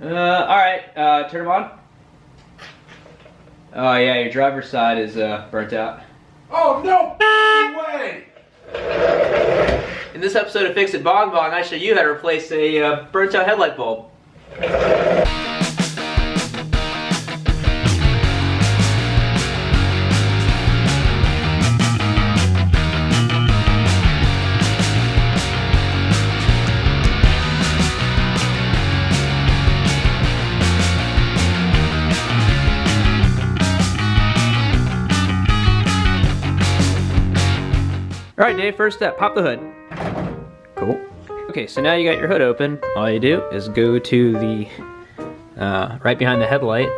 Alright, turn them on. Oh yeah, your driver's side is burnt out. Oh no way! In this episode of Fix It Bong Bong, I show you how to replace a burnt out headlight bulb. Alright Dave, first step, pop the hood. Cool. Okay, so now you got your hood open. All you do is go to the, right behind the headlight,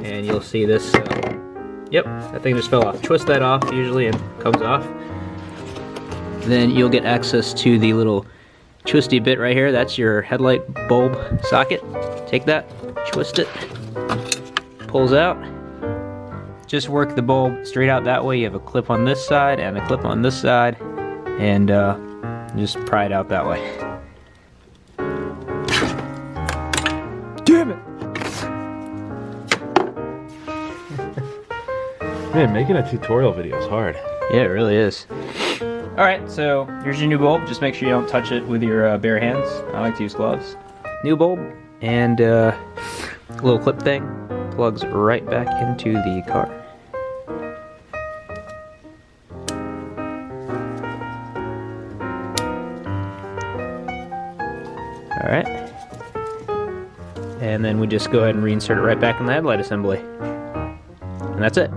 and you'll see this, yep, that thing just fell off. Twist that off usually and it comes off. Then you'll get access to the little twisty bit right here. That's your headlight bulb socket. Take that, twist it, pulls out. Just work the bulb straight out that way. You have a clip on this side and a clip on this side, and just pry it out that way. Damn it! Man, making a tutorial video is hard. Yeah, it really is. Alright, so here's your new bulb. Just make sure you don't touch it with your bare hands. I like to use gloves. New bulb, and a little clip thing plugs right back into the car. Alright, and then we just go ahead and reinsert it right back in the headlight assembly. And that's it.